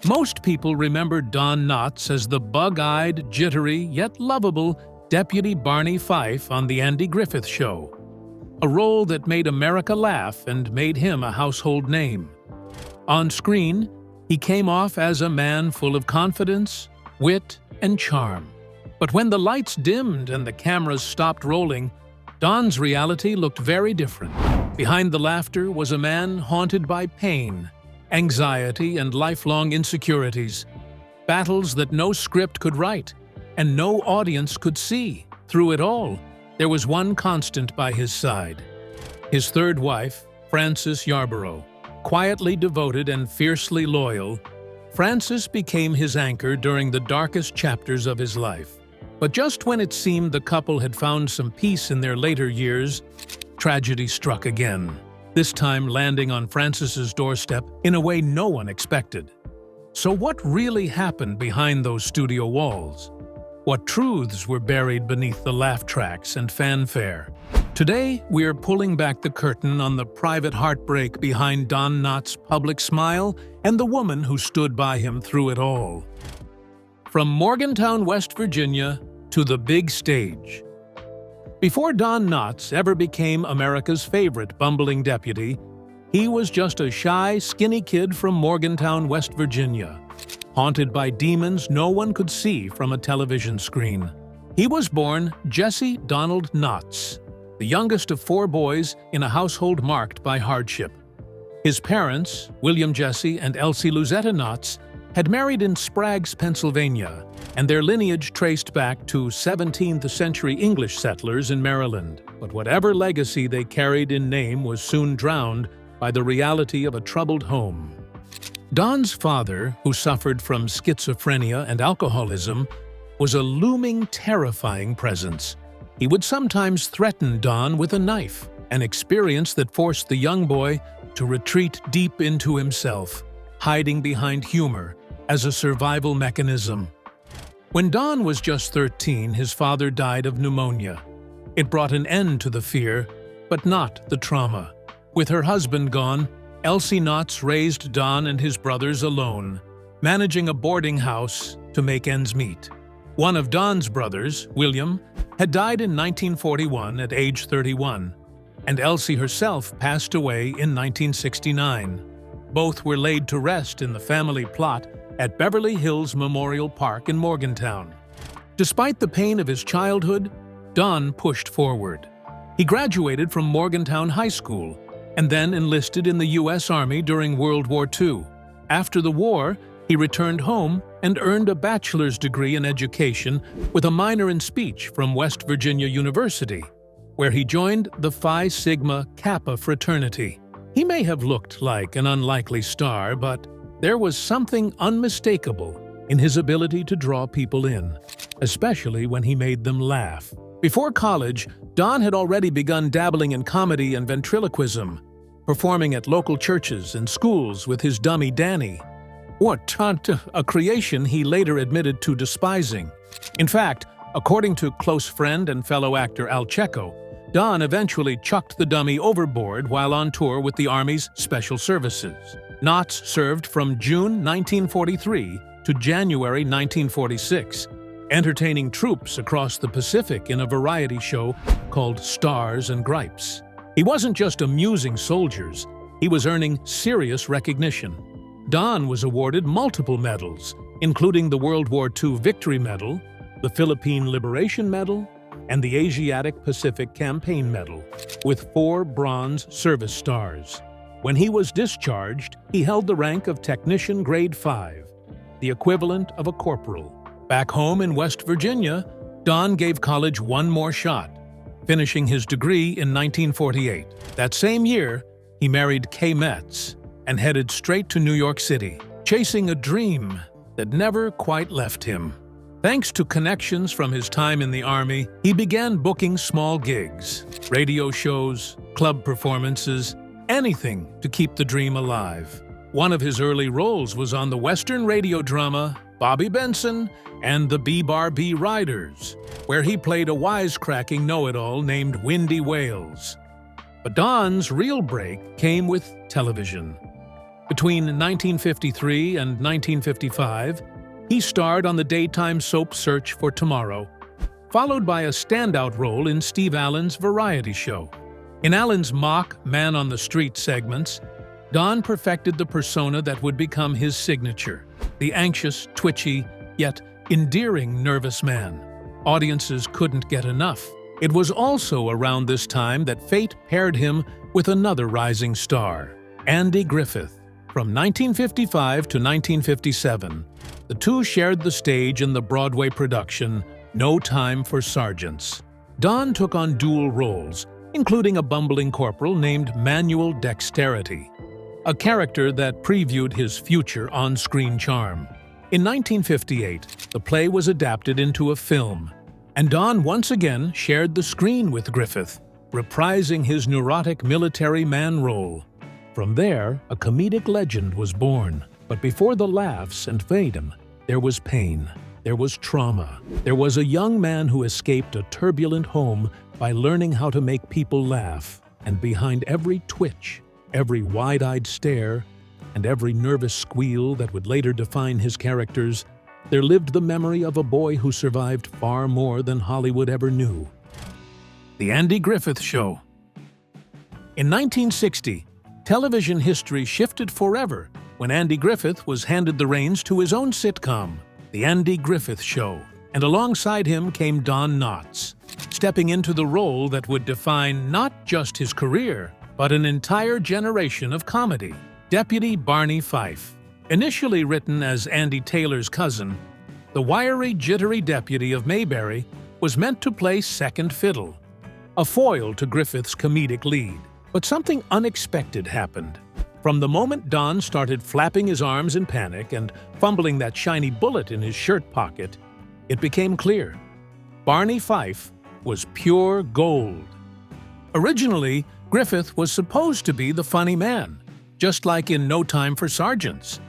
Most people remember Don Knotts as the bug-eyed, jittery, yet lovable Deputy Barney Fife on The Andy Griffith Show, a role that made America laugh and made him a household name. On screen, he came off as a man full of confidence, wit, and charm. But when the lights dimmed and the cameras stopped rolling, Don's reality looked very different. Behind the laughter was a man haunted by pain, anxiety, and lifelong insecurities, battles that no script could write and no audience could see. Through it all, there was one constant by his side: his third wife, Frances Yarbors. Quietly devoted and fiercely loyal, Frances became his anchor during the darkest chapters of his life. But just when it seemed the couple had found some peace in their later years, tragedy struck again, this time landing on Frances's doorstep in a way no one expected. So what really happened behind those studio walls? What truths were buried beneath the laugh tracks and fanfare? Today, we are pulling back the curtain on the private heartbreak behind Don Knotts' public smile and the woman who stood by him through it all. From Morgantown, West Virginia, to the big stage. Before Don Knotts ever became America's favorite bumbling deputy, he was just a shy, skinny kid from Morgantown, West Virginia, haunted by demons no one could see from a television screen. He was born Jesse Donald Knotts, the youngest of 4 boys in a household marked by hardship. His parents, William Jesse and Elsie Luzetta Knotts, had married in Sprague's, Pennsylvania, and their lineage traced back to 17th-century English settlers in Maryland. But whatever legacy they carried in name was soon drowned by the reality of a troubled home. Don's father, who suffered from schizophrenia and alcoholism, was a looming, terrifying presence. He would sometimes threaten Don with a knife, an experience that forced the young boy to retreat deep into himself, hiding behind humor as a survival mechanism. When Don was just 13, his father died of pneumonia. It brought an end to the fear, but not the trauma. With her husband gone, Elsie Knotts raised Don and his brothers alone, managing a boarding house to make ends meet. One of Don's brothers, William, had died in 1941 at age 31, and Elsie herself passed away in 1969. Both were laid to rest in the family plot at Beverly Hills Memorial Park in Morgantown. Despite the pain of his childhood, Don pushed forward. He graduated from Morgantown High School and then enlisted in the U.S. Army during World War II. After the war, he returned home and earned a bachelor's degree in education with a minor in speech from West Virginia University, where he joined the Phi Sigma Kappa fraternity. He may have looked like an unlikely star, but there was something unmistakable in his ability to draw people in, especially when he made them laugh. Before college, Don had already begun dabbling in comedy and ventriloquism, performing at local churches and schools with his dummy Danny. A creation he later admitted to despising. In fact, according to close friend and fellow actor Al Checo, Don eventually chucked the dummy overboard while on tour with the Army's Special Services. Knotts served from June 1943 to January 1946, entertaining troops across the Pacific in a variety show called Stars and Gripes. He wasn't just amusing soldiers, he was earning serious recognition. Don was awarded multiple medals, including the World War II Victory Medal, the Philippine Liberation Medal, and the Asiatic Pacific Campaign Medal, with 4 Bronze Service Stars. When he was discharged, he held the rank of Technician Grade 5, the equivalent of a corporal. Back home in West Virginia, Don gave college one more shot, finishing his degree in 1948. That same year, he married Kay Metz and headed straight to New York City, chasing a dream that never quite left him. Thanks to connections from his time in the Army, he began booking small gigs, radio shows, club performances, anything to keep the dream alive. One of his early roles was on the Western radio drama Bobby Benson and the B-Bar-B Riders, where he played a wisecracking know-it-all named Windy Wales. But Don's real break came with television. Between 1953 and 1955, he starred on the daytime soap Search for Tomorrow, followed by a standout role in Steve Allen's variety show. In Allen's mock man-on-the-street segments, Don perfected the persona that would become his signature, the anxious, twitchy, yet endearing nervous man. Audiences couldn't get enough. It was also around this time that fate paired him with another rising star, Andy Griffith. From 1955 to 1957, the two shared the stage in the Broadway production No Time for Sergeants. Don took on dual roles, including a bumbling corporal named Manual Dexterity, a character that previewed his future on-screen charm. In 1958, the play was adapted into a film, and Don once again shared the screen with Griffith, reprising his neurotic military man role. From there, a comedic legend was born. But before the laughs and fame, there was pain. There was trauma. There was a young man who escaped a turbulent home by learning how to make people laugh. And behind every twitch, every wide-eyed stare, and every nervous squeal that would later define his characters, there lived the memory of a boy who survived far more than Hollywood ever knew. The Andy Griffith Show. In 1960, television history shifted forever when Andy Griffith was handed the reins to his own sitcom, The Andy Griffith Show, and alongside him came Don Knotts, stepping into the role that would define not just his career, but an entire generation of comedy, Deputy Barney Fife. Initially written as Andy Taylor's cousin, the wiry, jittery deputy of Mayberry was meant to play second fiddle, a foil to Griffith's comedic lead. But something unexpected happened. From the moment Don started flapping his arms in panic and fumbling that shiny bullet in his shirt pocket, it became clear. Barney Fife was pure gold. Originally, Griffith was supposed to be the funny man, just like in No Time for Sergeants.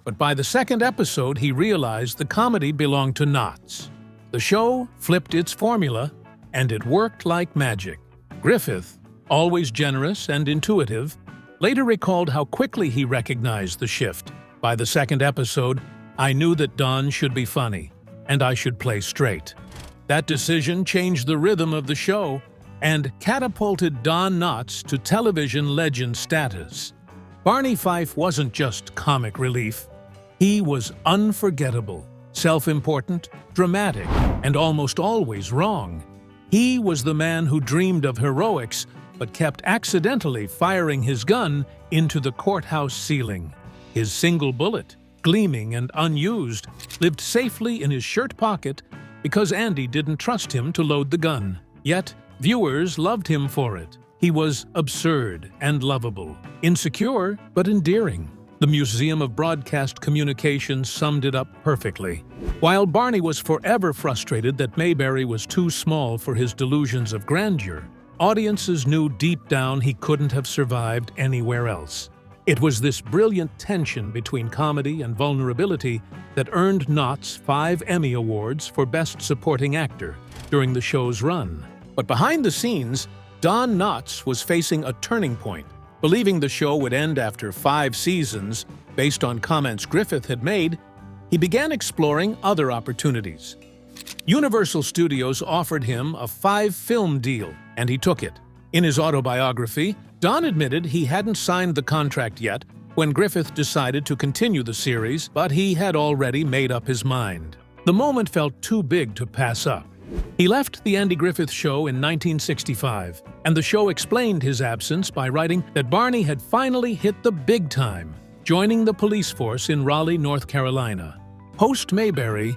But by the second episode, he realized the comedy belonged to Knotts. The show flipped its formula, and it worked like magic. Griffith, always generous and intuitive, later recalled how quickly he recognized the shift. By the second episode, I knew that Don should be funny, and I should play straight. That decision changed the rhythm of the show and catapulted Don Knotts to television legend status. Barney Fife wasn't just comic relief. He was unforgettable, self-important, dramatic, and almost always wrong. He was the man who dreamed of heroics but kept accidentally firing his gun into the courthouse ceiling. His single bullet, gleaming and unused, lived safely in his shirt pocket because Andy didn't trust him to load the gun. Yet, viewers loved him for it. He was absurd and lovable, insecure but endearing. The Museum of Broadcast Communication summed it up perfectly. While Barney was forever frustrated that Mayberry was too small for his delusions of grandeur, audiences knew deep down he couldn't have survived anywhere else. It was this brilliant tension between comedy and vulnerability that earned Knotts 5 Emmy Awards for Best Supporting Actor during the show's run. But behind the scenes, Don Knotts was facing a turning point. Believing the show would end after 5 seasons, based on comments Griffith had made, he began exploring other opportunities. Universal Studios offered him a 5-film deal, and he took it. In his autobiography, Don admitted he hadn't signed the contract yet when Griffith decided to continue the series, but he had already made up his mind. The moment felt too big to pass up. He left The Andy Griffith Show in 1965, and the show explained his absence by writing that Barney had finally hit the big time, joining the police force in Raleigh, North Carolina. Post-Mayberry,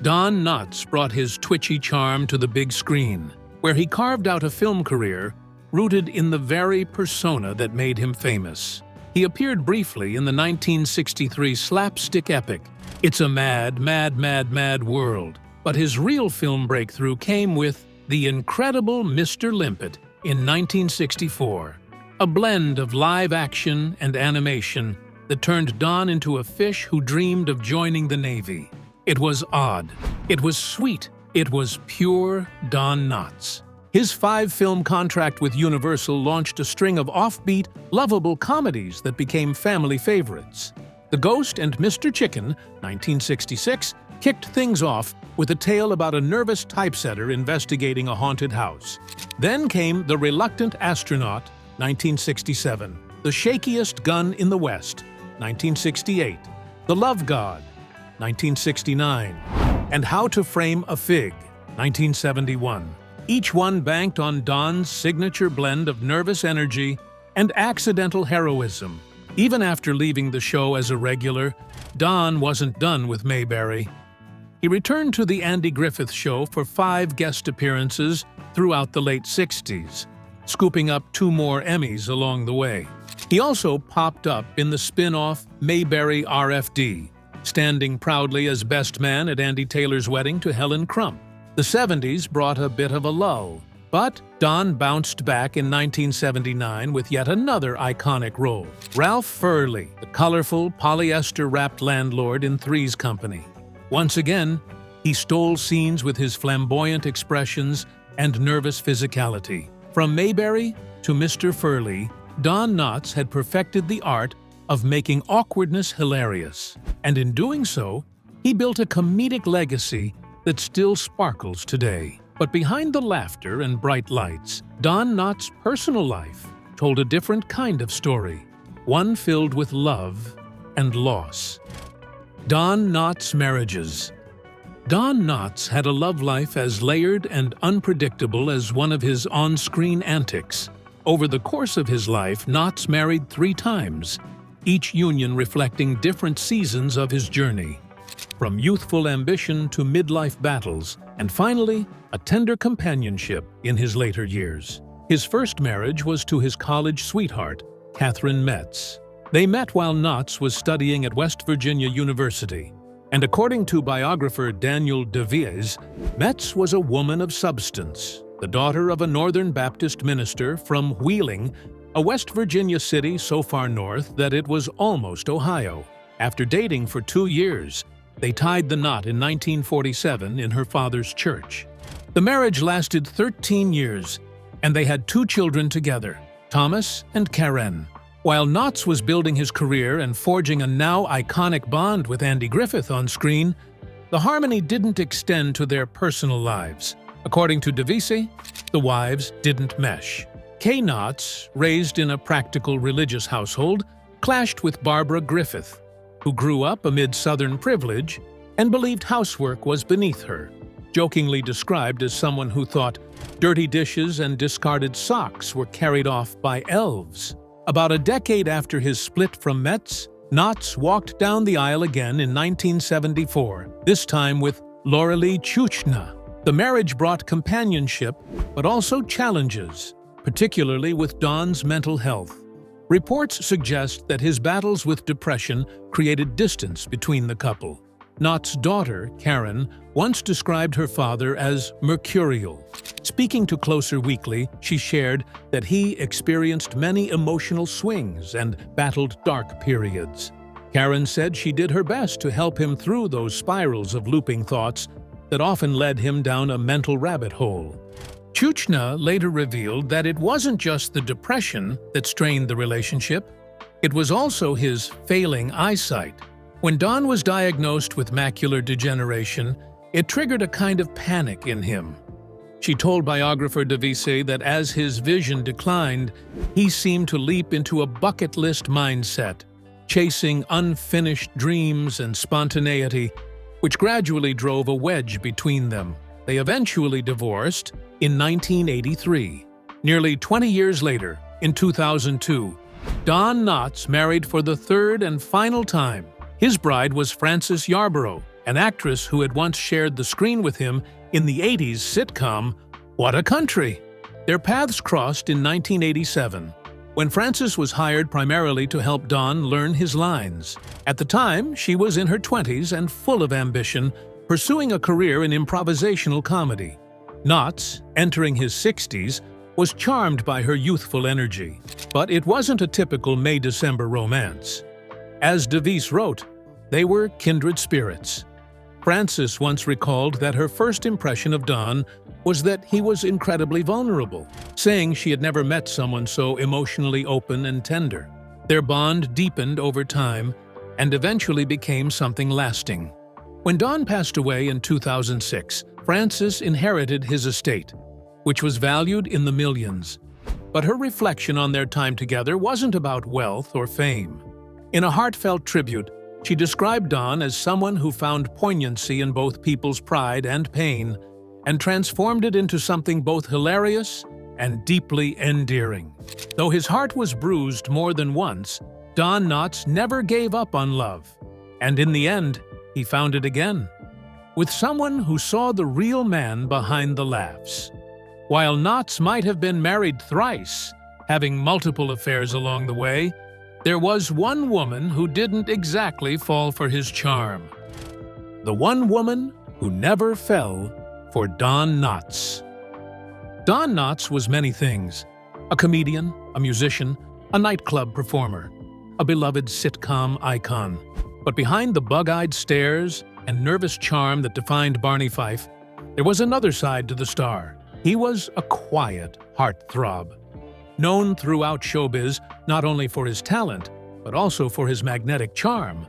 Don Knotts brought his twitchy charm to the big screen, where he carved out a film career rooted in the very persona that made him famous. He appeared briefly in the 1963 slapstick epic, It's a Mad, Mad, Mad, Mad World, but his real film breakthrough came with The Incredible Mr. Limpet in 1964, a blend of live action and animation that turned Don into a fish who dreamed of joining the Navy. It was odd. It was sweet. It was pure Don Knotts. His 5-film contract with Universal launched a string of offbeat, lovable comedies that became family favorites. The Ghost and Mr. Chicken, 1966, kicked things off with a tale about a nervous typesetter investigating a haunted house. Then came The Reluctant Astronaut, 1967, The Shakiest Gun in the West, 1968, The Love God, 1969, and How to Frame a Fig, 1971. Each one banked on Don's signature blend of nervous energy and accidental heroism. Even after leaving the show as a regular, Don wasn't done with Mayberry. He returned to The Andy Griffith Show for 5 guest appearances throughout the late 60s, scooping up 2 more Emmys along the way. He also popped up in the spin-off Mayberry RFD, standing proudly as best man at Andy Taylor's wedding to Helen Crump. The 70s brought a bit of a lull, but Don bounced back in 1979 with yet another iconic role, Ralph Furley, the colorful, polyester-wrapped landlord in Three's Company. Once again, he stole scenes with his flamboyant expressions and nervous physicality. From Mayberry to Mr. Furley, Don Knotts had perfected the art of making awkwardness hilarious, and in doing so, he built a comedic legacy that still sparkles today. But behind the laughter and bright lights, Don Knotts' personal life told a different kind of story, one filled with love and loss. Don Knotts' marriages. Don Knotts had a love life as layered and unpredictable as one of his on-screen antics. Over the course of his life, Knotts married 3 times, each union reflecting different seasons of his journey. From youthful ambition to midlife battles, and finally, a tender companionship in his later years. His first marriage was to his college sweetheart, Catherine Metz. They met while Knotts was studying at West Virginia University, and according to biographer Daniel DeVies, Metz was a woman of substance, the daughter of a Northern Baptist minister from Wheeling, a West Virginia city so far north that it was almost Ohio. After dating for 2 years, they tied the knot in 1947 in her father's church. The marriage lasted 13 years, and they had 2 children together, Thomas and Karen. While Knotts was building his career and forging a now iconic bond with Andy Griffith on screen, the harmony didn't extend to their personal lives. According to DeVise, the wives didn't mesh. Kay Knotts, raised in a practical religious household, clashed with Barbara Griffith, who grew up amid Southern privilege and believed housework was beneath her, jokingly described as someone who thought dirty dishes and discarded socks were carried off by elves. About a decade after his split from Metz, Knotts walked down the aisle again in 1974, this time with Lorelie Chuchna. The marriage brought companionship, but also challenges, particularly with Don's mental health. Reports suggest that his battles with depression created distance between the couple. Knotts' daughter, Karen, once described her father as mercurial. Speaking to Closer Weekly, she shared that he experienced many emotional swings and battled dark periods. Karen said she did her best to help him through those spirals of looping thoughts that often led him down a mental rabbit hole. Chuchna later revealed that it wasn't just the depression that strained the relationship, it was also his failing eyesight. When Don was diagnosed with macular degeneration, it triggered a kind of panic in him. She told biographer DeVise that as his vision declined, he seemed to leap into a bucket list mindset, chasing unfinished dreams and spontaneity, which gradually drove a wedge between them. They eventually divorced in 1983. Nearly 20 years later, in 2002, Don Knotts married for the 3rd and final time. His bride was Frances Yarbors, an actress who had once shared the screen with him in the 80s sitcom What a Country. Their paths crossed in 1987, when Frances was hired primarily to help Don learn his lines. At the time, she was in her 20s and full of ambition, pursuing a career in improvisational comedy. Knotts, entering his 60s, was charmed by her youthful energy. But it wasn't a typical May-December romance. As DeVise wrote, they were kindred spirits. Frances once recalled that her first impression of Don was that he was incredibly vulnerable, saying she had never met someone so emotionally open and tender. Their bond deepened over time and eventually became something lasting. When Don passed away in 2006, Frances inherited his estate, which was valued in the millions. But her reflection on their time together wasn't about wealth or fame. In a heartfelt tribute, she described Don as someone who found poignancy in both people's pride and pain and transformed it into something both hilarious and deeply endearing. Though his heart was bruised more than once, Don Knotts never gave up on love, and in the end, he found it again, with someone who saw the real man behind the laughs. While Knotts might have been married thrice, having multiple affairs along the way, there was one woman who didn't exactly fall for his charm. The one woman who never fell for Don Knotts. Don Knotts was many things: a comedian, a musician, a nightclub performer, a beloved sitcom icon. But behind the bug-eyed stares and nervous charm that defined Barney Fife, there was another side to the star. He was a quiet heartthrob. Known throughout showbiz not only for his talent, but also for his magnetic charm,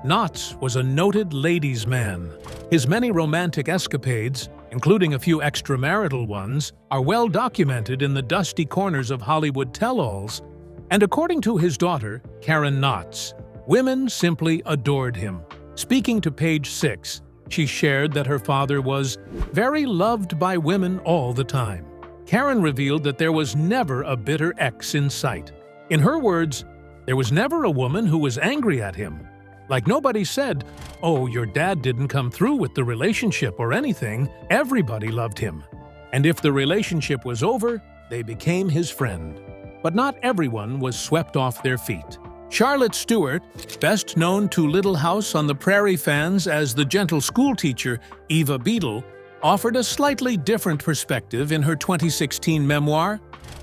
Knotts was a noted ladies' man. His many romantic escapades, including a few extramarital ones, are well documented in the dusty corners of Hollywood tell-alls, and according to his daughter, Karen Knotts, women simply adored him. Speaking to Page 6, she shared that her father was very loved by women all the time. Karen revealed that there was never a bitter ex in sight. In her words, there was never a woman who was angry at him. Like nobody said, "Oh, your dad didn't come through with the relationship" or anything. Everybody loved him. And if the relationship was over, they became his friend. But not everyone was swept off their feet. Charlotte Stewart, best known to Little House on the Prairie fans as the gentle schoolteacher Eva Beadle, offered a slightly different perspective in her 2016 memoir,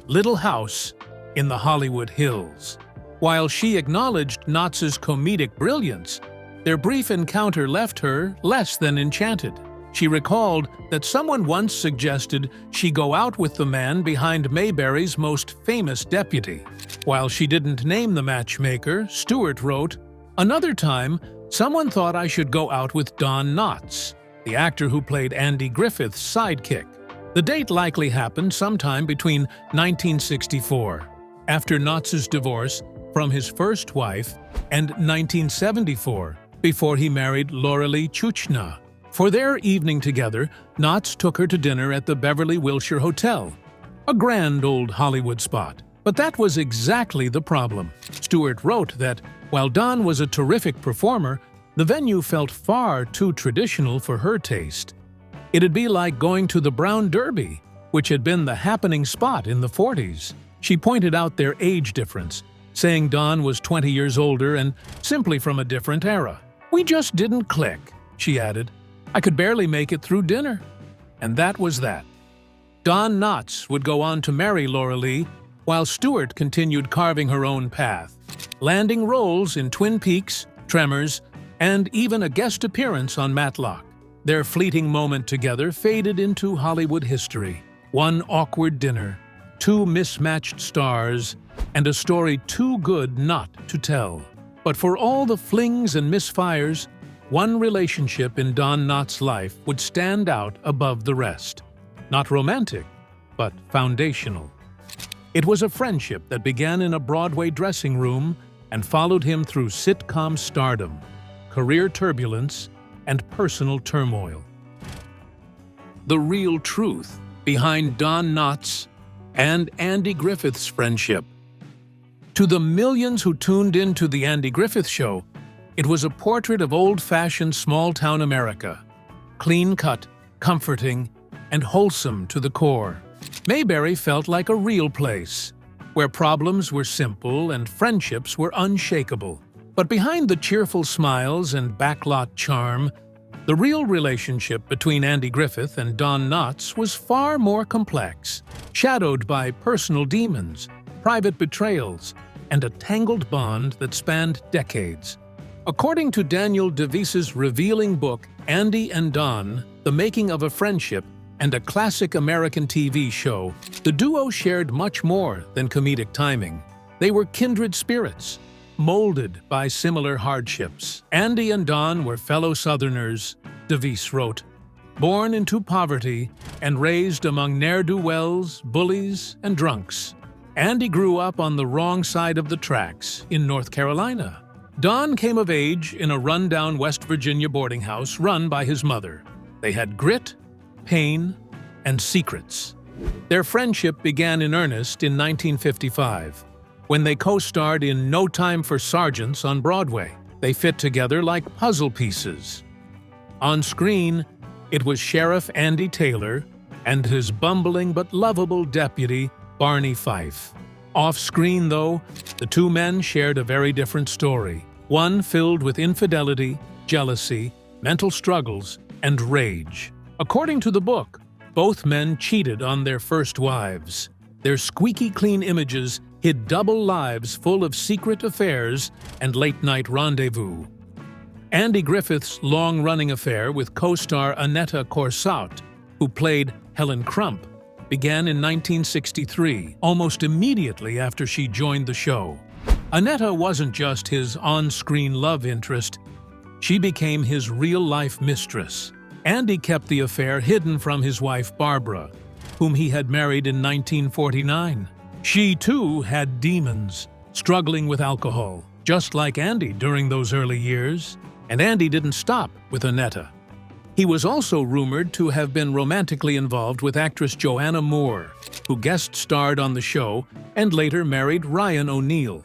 Little House in the Hollywood Hills. While she acknowledged Knotts' comedic brilliance, their brief encounter left her less than enchanted. She recalled that someone once suggested she go out with the man behind Mayberry's most famous deputy. While she didn't name the matchmaker, Stewart wrote, "Another time, someone thought I should go out with Don Knotts, the actor who played Andy Griffith's sidekick. The date likely happened sometime between 1964, after Knotts' divorce from his first wife, and 1974, before he married Lorelie Chuchna. For their evening together, Knotts took her to dinner at the Beverly Wilshire Hotel, a grand old Hollywood spot. But that was exactly the problem." Stewart wrote that while Don was a terrific performer, the venue felt far too traditional for her taste. It'd be like going to the Brown Derby, which had been the happening spot in the 40s. She pointed out their age difference, saying Don was 20 years older and simply from a different era. "We just didn't click," she added. "I could barely make it through dinner." And that was that. Don Knotts would go on to marry Lorelie, while Stewart continued carving her own path, landing roles in Twin Peaks, Tremors, and even a guest appearance on Matlock. Their fleeting moment together faded into Hollywood history. One awkward dinner, two mismatched stars, and a story too good not to tell. But for all the flings and misfires, one relationship in Don Knotts' life would stand out above the rest. Not romantic, but foundational. It was a friendship that began in a Broadway dressing room and followed him through sitcom stardom, career turbulence, and personal turmoil. The real truth behind Don Knotts and Andy Griffith's friendship. To the millions who tuned in to The Andy Griffith Show, it was a portrait of old-fashioned small-town America, clean-cut, comforting, and wholesome to the core. Mayberry felt like a real place, where problems were simple and friendships were unshakable. But behind the cheerful smiles and backlot charm, the real relationship between Andy Griffith and Don Knotts was far more complex, shadowed by personal demons, private betrayals, and a tangled bond that spanned decades. According to Daniel DeVese's revealing book, Andy and Don, The Making of a Friendship, and a classic American TV show, the duo shared much more than comedic timing. They were kindred spirits, molded by similar hardships. Andy and Don were fellow Southerners, DeVese wrote, born into poverty and raised among ne'er-do-wells, bullies, and drunks. Andy grew up on the wrong side of the tracks in North Carolina. Don came of age in a rundown West Virginia boarding house run by his mother. They had grit, pain, and secrets. Their friendship began in earnest in 1955, when they co-starred in No Time for Sergeants on Broadway. They fit together like puzzle pieces. On screen, it was Sheriff Andy Taylor and his bumbling but lovable deputy, Barney Fife. Off-screen, though, the two men shared a very different story, one filled with infidelity, jealousy, mental struggles, and rage. According to the book, both men cheated on their first wives. Their squeaky clean images hid double lives full of secret affairs and late-night rendezvous. Andy Griffith's long-running affair with co-star Annetta Corsaut, who played Helen Crump, began in 1963, almost immediately after she joined the show. Annetta wasn't just his on-screen love interest, she became his real-life mistress. Andy kept the affair hidden from his wife Barbara, whom he had married in 1949. She, too, had demons, struggling with alcohol, just like Andy during those early years. And Andy didn't stop with Annetta. He was also rumored to have been romantically involved with actress Joanna Moore, who guest-starred on the show and later married Ryan O'Neal.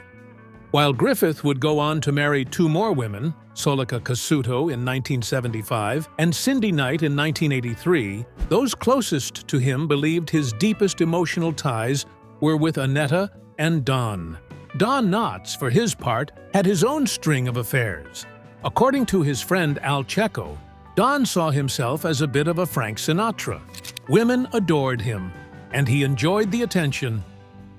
While Griffith would go on to marry two more women, Solica Casuto in 1975 and Cindy Knight in 1983, those closest to him believed his deepest emotional ties were with Annetta and Don. Don Knotts, for his part, had his own string of affairs. According to his friend Al Checo, Don saw himself as a bit of a Frank Sinatra. Women adored him, and he enjoyed the attention.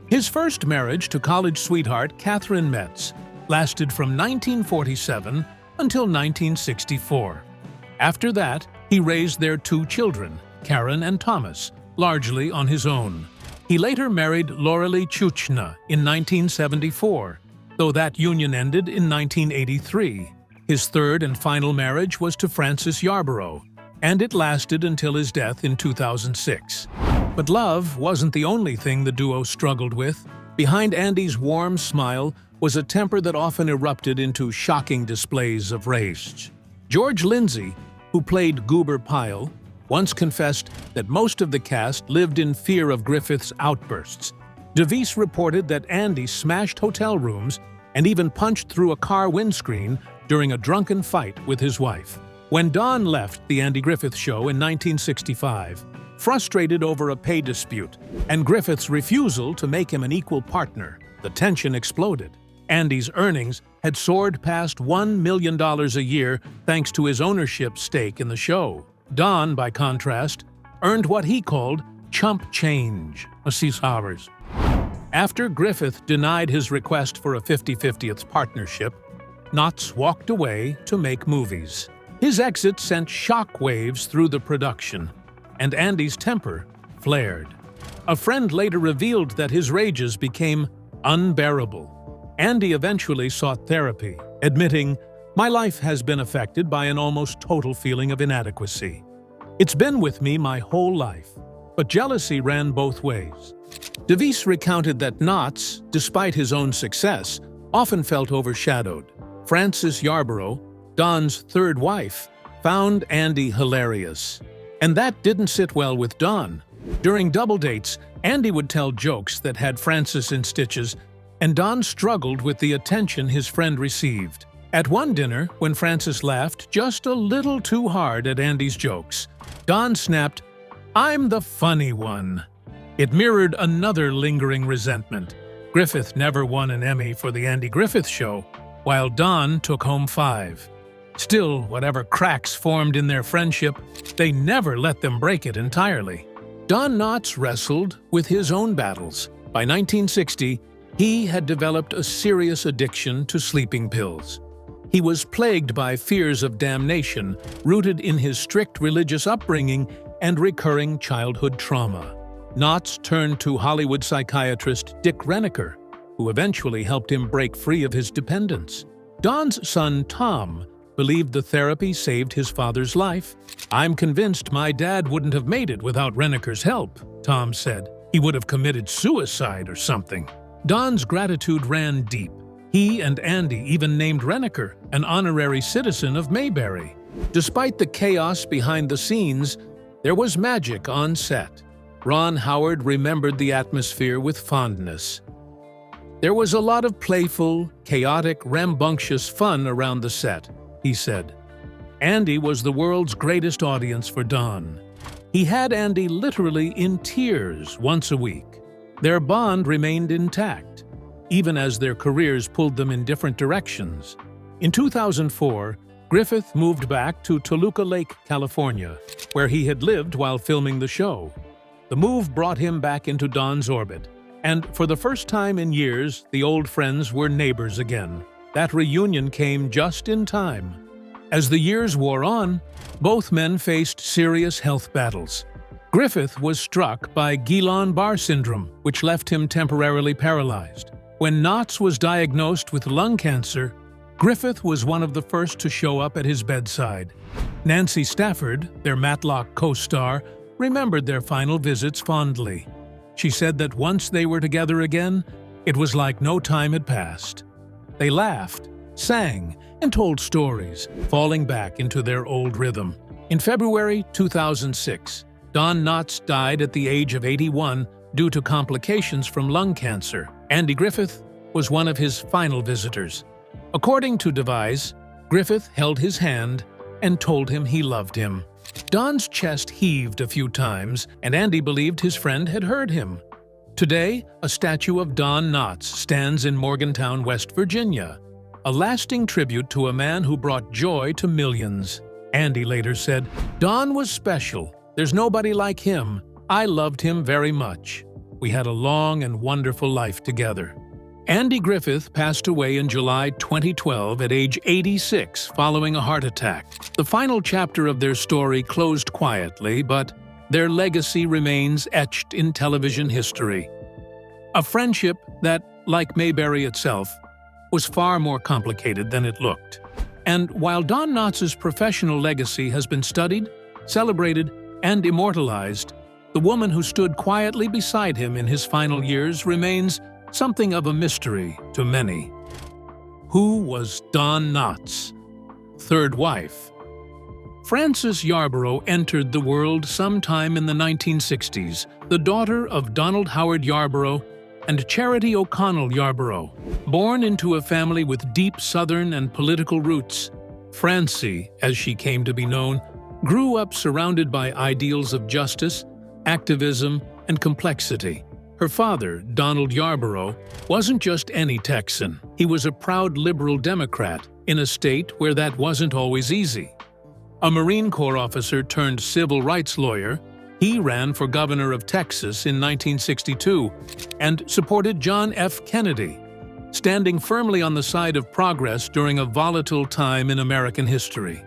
His first marriage to college sweetheart Catherine Metz lasted from 1947 until 1964. After that, he raised their two children, Karen and Thomas, largely on his own. He later married Loralee Chuchna in 1974, though that union ended in 1983. His third and final marriage was to Frances Yarborough, and it lasted until his death in 2006. But love wasn't the only thing the duo struggled with. Behind Andy's warm smile was a temper that often erupted into shocking displays of rage. George Lindsay, who played Goober Pyle, once confessed that most of the cast lived in fear of Griffith's outbursts. DeVese reported that Andy smashed hotel rooms and even punched through a car windscreen during a drunken fight with his wife. When Don left the Andy Griffith Show in 1965, frustrated over a pay dispute and Griffith's refusal to make him an equal partner, the tension exploded. Andy's earnings had soared past $1 million a year thanks to his ownership stake in the show. Don, by contrast, earned what he called chump change, $6. After Griffith denied his request for a 50-50th partnership, Knotts walked away to make movies. His exit sent shockwaves through the production, and Andy's temper flared. A friend later revealed that his rages became unbearable. Andy eventually sought therapy, admitting, "My life has been affected by an almost total feeling of inadequacy. It's been with me my whole life." But jealousy ran both ways. DeVese recounted that Knotts, despite his own success, often felt overshadowed. Frances Yarborough, Don's third wife, found Andy hilarious. And that didn't sit well with Don. During double dates, Andy would tell jokes that had Frances in stitches, and Don struggled with the attention his friend received. At one dinner, when Frances laughed just a little too hard at Andy's jokes, Don snapped, "I'm the funny one." It mirrored another lingering resentment. Griffith never won an Emmy for The Andy Griffith Show, while Don took home 5. Still, whatever cracks formed in their friendship, they never let them break it entirely. Don Knotts wrestled with his own battles. By 1960, he had developed a serious addiction to sleeping pills. He was plagued by fears of damnation, rooted in his strict religious upbringing and recurring childhood trauma. Knotts turned to Hollywood psychiatrist Dick Renneker, who eventually helped him break free of his dependence. Don's son, Tom, believed the therapy saved his father's life. "I'm convinced my dad wouldn't have made it without Renneker's help," Tom said. "He would have committed suicide or something." Don's gratitude ran deep. He and Andy even named Renneker an honorary citizen of Mayberry. Despite the chaos behind the scenes, there was magic on set. Ron Howard remembered the atmosphere with fondness. "There was a lot of playful, chaotic, rambunctious fun around the set," he said. Andy was the world's greatest audience for Don. He had Andy literally in tears once a week. Their bond remained intact, even as their careers pulled them in different directions. In 2004, Griffith moved back to Toluca Lake, California, where he had lived while filming the show. The move brought him back into Don's orbit, and for the first time in years, the old friends were neighbors again. That reunion came just in time. As the years wore on, both men faced serious health battles. Griffith was struck by Guillain-Barré syndrome, which left him temporarily paralyzed. When Knotts was diagnosed with lung cancer, Griffith was one of the first to show up at his bedside. Nancy Stafford, their Matlock co-star, remembered their final visits fondly. She said that once they were together again, it was like no time had passed. They laughed, sang, and told stories, falling back into their old rhythm. In February 2006, Don Knotts died at the age of 81 due to complications from lung cancer. Andy Griffith was one of his final visitors. According to Devise, Griffith held his hand and told him he loved him. Don's chest heaved a few times, and Andy believed his friend had heard him. Today, a statue of Don Knotts stands in Morgantown, West Virginia, a lasting tribute to a man who brought joy to millions. Andy later said, "Don was special. There's nobody like him. I loved him very much. We had a long and wonderful life together." Andy Griffith passed away in July 2012 at age 86 following a heart attack. The final chapter of their story closed quietly, but their legacy remains etched in television history. A friendship that, like Mayberry itself, was far more complicated than it looked. And while Don Knotts' professional legacy has been studied, celebrated, and immortalized, the woman who stood quietly beside him in his final years remains something of a mystery to many. Who was Don Knotts' third wife? Frances Yarborough entered the world sometime in the 1960s, the daughter of Donald Howard Yarborough and Charity O'Connell Yarborough. Born into a family with deep Southern and political roots, Francie, as she came to be known, grew up surrounded by ideals of justice, activism, and complexity. Her father, Donald Yarborough, wasn't just any Texan. He was a proud liberal Democrat in a state where that wasn't always easy. A Marine Corps officer turned civil rights lawyer, he ran for governor of Texas in 1962 and supported John F. Kennedy, standing firmly on the side of progress during a volatile time in American history.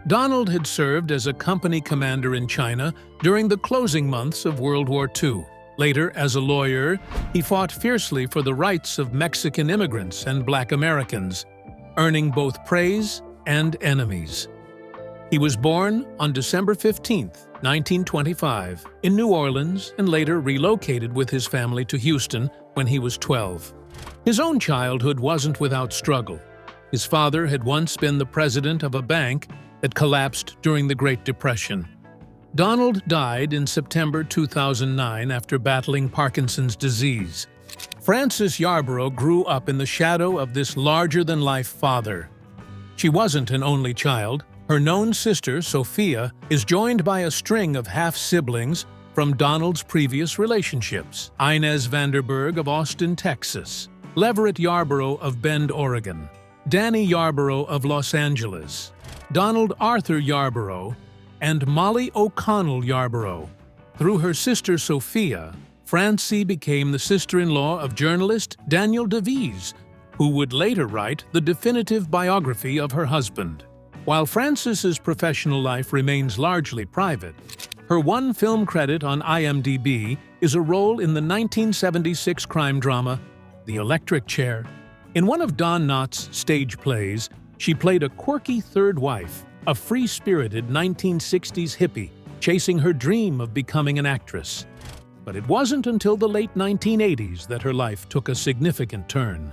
Donald had served as a company commander in China during the closing months of World War II. Later, as a lawyer, he fought fiercely for the rights of Mexican immigrants and Black Americans, earning both praise and enemies. He was born on December 15, 1925, in New Orleans and later relocated with his family to Houston when he was 12. His own childhood wasn't without struggle. His father had once been the president of a bank that collapsed during the Great Depression. Donald died in September 2009 after battling Parkinson's disease. Frances Yarborough grew up in the shadow of this larger-than-life father. She wasn't an only child. Her known sister, Sophia, is joined by a string of half-siblings from Donald's previous relationships: Inez Vanderberg of Austin, Texas, Leverett Yarborough of Bend, Oregon, Danny Yarborough of Los Angeles, Donald Arthur Yarborough, and Molly O'Connell Yarborough. Through her sister Sophia, Francie became the sister-in-law of journalist Daniel Devise, who would later write the definitive biography of her husband. While Frances's professional life remains largely private, her one film credit on IMDb is a role in the 1976 crime drama The Electric Chair. In one of Don Knotts' stage plays, she played a quirky third wife, a free-spirited 1960s hippie chasing her dream of becoming an actress. But it wasn't until the late 1980s that her life took a significant turn.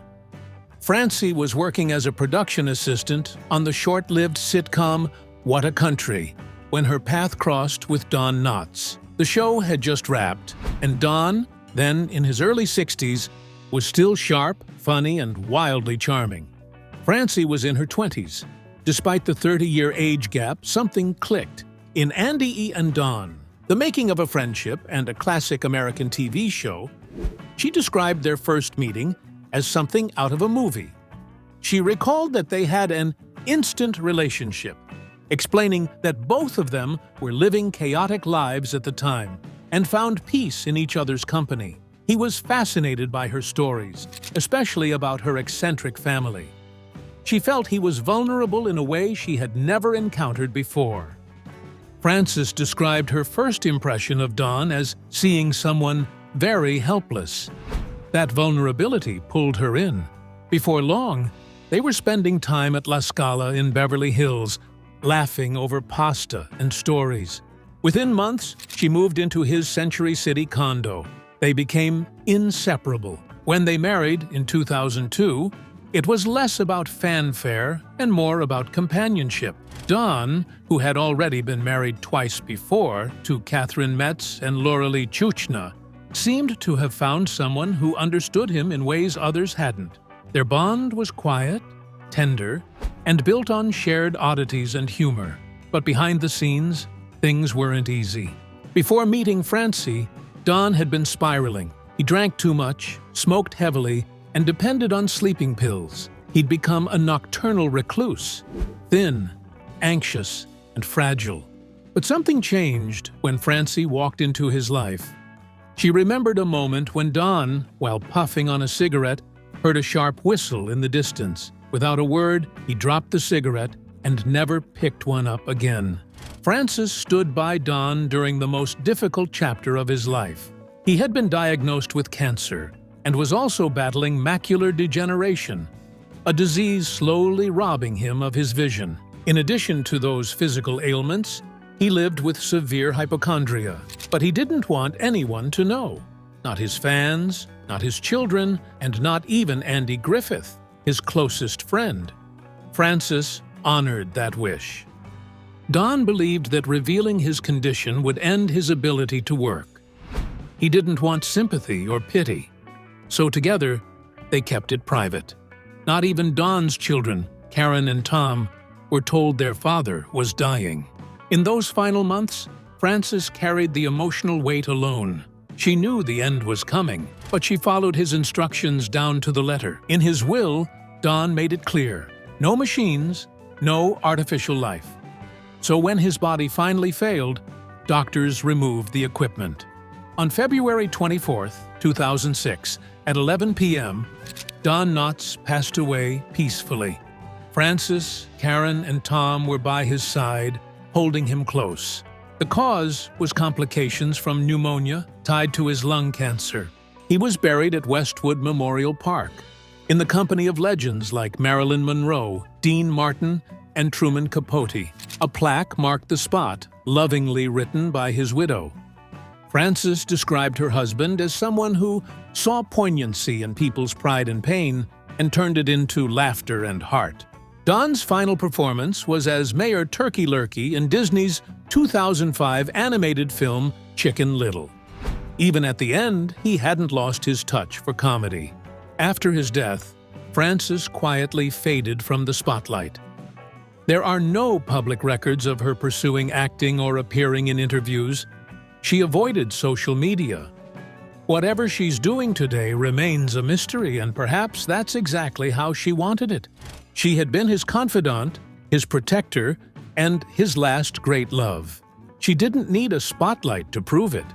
Francie was working as a production assistant on the short-lived sitcom What a Country when her path crossed with Don Knotts. The show had just wrapped, and Don, then in his early 60s, was still sharp, funny, and wildly charming. Francie was in her 20s. Despite the 30-year age gap, something clicked. In Andy E. and Don, The Making of a Friendship and a classic American TV show, she described their first meeting as something out of a movie. She recalled that they had an instant relationship, explaining that both of them were living chaotic lives at the time and found peace in each other's company. He was fascinated by her stories, especially about her eccentric family. She felt he was vulnerable in a way she had never encountered before. Frances described her first impression of Don as seeing someone very helpless. That vulnerability pulled her in. Before long, they were spending time at La Scala in Beverly Hills, laughing over pasta and stories. Within months, she moved into his Century City condo. They became inseparable. When they married in 2002, it was less about fanfare and more about companionship. Don, who had already been married twice before to Catherine Metz and Lauralee Chuchna, seemed to have found someone who understood him in ways others hadn't. Their bond was quiet, tender, and built on shared oddities and humor. But behind the scenes, things weren't easy. Before meeting Francie, Don had been spiraling. He drank too much, smoked heavily, and depended on sleeping pills. He'd become a nocturnal recluse, thin, anxious, and fragile. But something changed when Francie walked into his life. She remembered a moment when Don, while puffing on a cigarette, heard a sharp whistle in the distance. Without a word, he dropped the cigarette and never picked one up again. Frances stood by Don during the most difficult chapter of his life. He had been diagnosed with cancer and was also battling macular degeneration, a disease slowly robbing him of his vision. In addition to those physical ailments, he lived with severe hypochondria, but he didn't want anyone to know. Not his fans, not his children, and not even Andy Griffith, his closest friend. Frances honored that wish. Don believed that revealing his condition would end his ability to work. He didn't want sympathy or pity. So together, they kept it private. Not even Don's children, Karen and Tom, were told their father was dying. In those final months, Frances carried the emotional weight alone. She knew the end was coming, but she followed his instructions down to the letter. In his will, Don made it clear: no machines, no artificial life. So when his body finally failed, doctors removed the equipment. On February 24, 2006, at 11 p.m., Don Knotts passed away peacefully. Frances, Karen, and Tom were by his side, holding him close. The cause was complications from pneumonia tied to his lung cancer. He was buried at Westwood Memorial Park, in the company of legends like Marilyn Monroe, Dean Martin, and Truman Capote. A plaque marked the spot, lovingly written by his widow. Frances described her husband as someone who saw poignancy in people's pride and pain and turned it into laughter and heart. Don's final performance was as Mayor Turkey Lurkey in Disney's 2005 animated film Chicken Little. Even at the end, he hadn't lost his touch for comedy. After his death, Frances quietly faded from the spotlight. There are no public records of her pursuing acting or appearing in interviews. She avoided social media. Whatever she's doing today remains a mystery, and perhaps that's exactly how she wanted it. She had been his confidant, his protector, and his last great love. She didn't need a spotlight to prove it.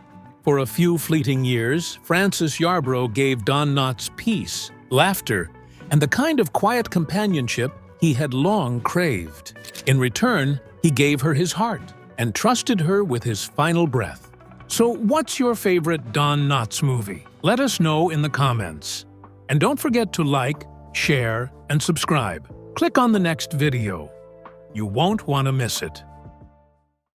For a few fleeting years, Frances Yarborough gave Don Knotts peace, laughter, and the kind of quiet companionship he had long craved. In return, he gave her his heart and trusted her with his final breath. So what's your favorite Don Knotts movie? Let us know in the comments. And don't forget to like, share, and subscribe. Click on the next video. You won't want to miss it.